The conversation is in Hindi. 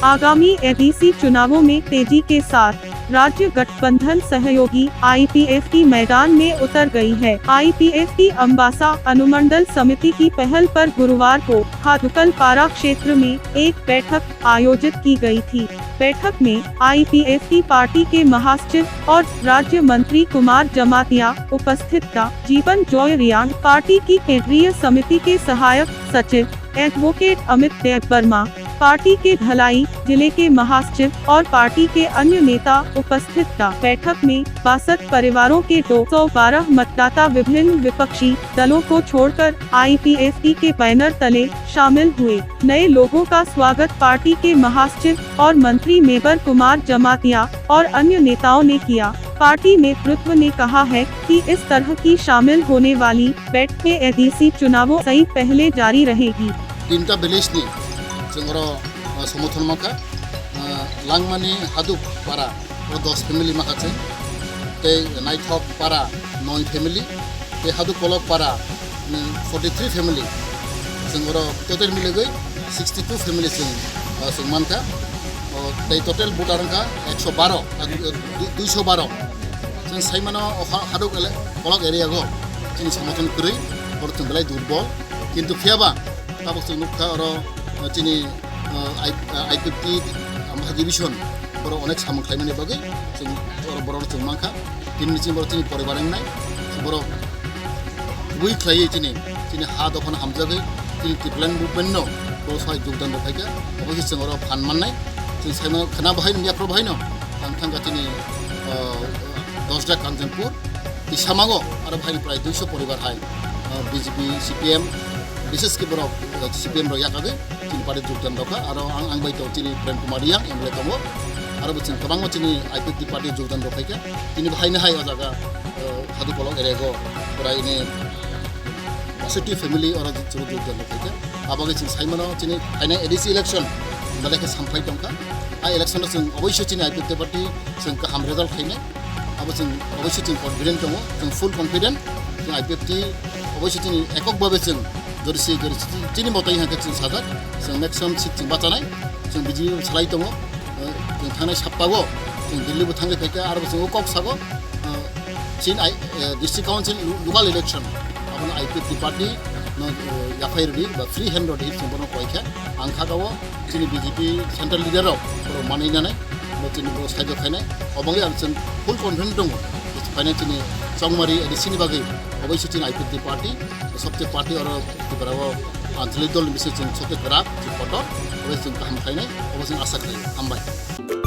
आगामी एडीसी चुनावों में तेजी के साथ राज्य गठबंधन सहयोगी आईपीएफटी मैदान में उतर गई है। आईपीएफटी अम्बासा अनुमंडल समिति की पहल पर गुरुवार को हादुकलपारा क्षेत्र में एक बैठक आयोजित की गई थी। बैठक में आईपीएफटी पार्टी के महासचिव और राज्य मंत्री कुमार जमातिया उपस्थित था। जीवन जॉय रियांग, पार्टी की केंद्रीय समिति के सहायक सचिव एडवोकेट अमित देव वर्मा, पार्टी के ढलाई जिले के महासचिव और पार्टी के अन्य नेता उपस्थित था। बैठक में 62 परिवारों के 212 मतदाता विभिन्न विपक्षी दलों को छोड़कर आईपीएफटी के बैनर तले शामिल हुए। नए लोगों का स्वागत पार्टी के महासचिव और मंत्री मेबर कुमार जमातिया और अन्य नेताओं ने किया। पार्टी नेतृत्व ने कहा है कि इस तरह की शामिल होने वाली बैठकें एडीसी चुनावों से पहले जारी रहेगी। तीनटा विलेजनि जोंरो समर्थन माखा लांगमानि हादुक पारा 10 फेमिलि माखासे ते नाइथक पारा 9 फेमिलि ते हादुक पलक पारा 43 फेमिलि जोंरो टोटल मिलगै 62 फेमिलि जों मानखा ते टोटल भोटार का 112 212 जों साइमानो हादुक पलक एरिया गो जों समर्थन करै बरतन बेलाय दुर्बल किन्तु फियाबा ताबो नुखा और चिनी आईपीएफटी डिविजन बर अनेक सामख्लायनायनि बागै जों बर जों माखा दिननिसिम बर चिनी परिबार नाय बर गुबै ख्लायै चिनी हा दफान हामजागै चिनी टिप्लान मुभमेन्ट नो बर सहाय योगदान दफायगा अबसे जों और फान माननाय जों साइमा खोना बाहाय नियाफ्रा बाहाय न थांगा चिनी 10 कांचनपुर इसामागो आरो बाहाय प्राय 200 परिबार हाय बीजेपी सीपीएम विशेष के बरफ सीपीएम याकागे चिनी पार्टी योगदान दफा और आं बायतो चिनी प्रेम कुमार रियांग एमएलए दङ आरो बिथिं गोबां चिनी आईपीएफटी पार्टी योगदान दफायगा चिनी बाहायनो हाय अजागा हादुकलक एरियागो प्रायने 60 फेमिलि और जों योगदान दफायगा आबागे चिनी साइमानो चिनी फाइना एडीसी इलेक्शन बालायके सामफाय दंखा आ इलेक्शन जों अवश्य चिनी आईपीएफटी पार्टी जों गाहाम रिजाल्ट खायनो आबो जों अवश्य जों कन्फिडेंट दङ जों फुल कन्फिडेंट जों आईपीएफटी अवश्य चिनी एकक भाबे जों जरसी चिनी मताय हांखो जों सागार जों मैक्सिमाम सीट जों बाचानाय जों बिदि सालाय दङ जों थांनाय सप्ताहआव जों दिल्लीबो थांनो फैखा आरो जों कक्सागो चिन डिस्ट्रिक्ट काउन्सिल लोकल इलेक्शन आपन आईपीएफटी पार्टी याफायरदि बा फ्री हैंड रदि जों बनो कयखा आंखागाव चिनी बीजेपी सेंट्रल लीडर बर मानिनानै चिनी बर साइड खायनाय अबंगे आं जों फुल कन्फिडेंट दङ फाइना चिनी चौमारी एडीसी बागै अवश्य चिनी आईपीएफटी पार्टी सबसे पार्टी और आंचलिक दल विशेष सबसे खराब पटर अवश्य गाहाम खायनाय अवश्य आशा खायो हामबाय।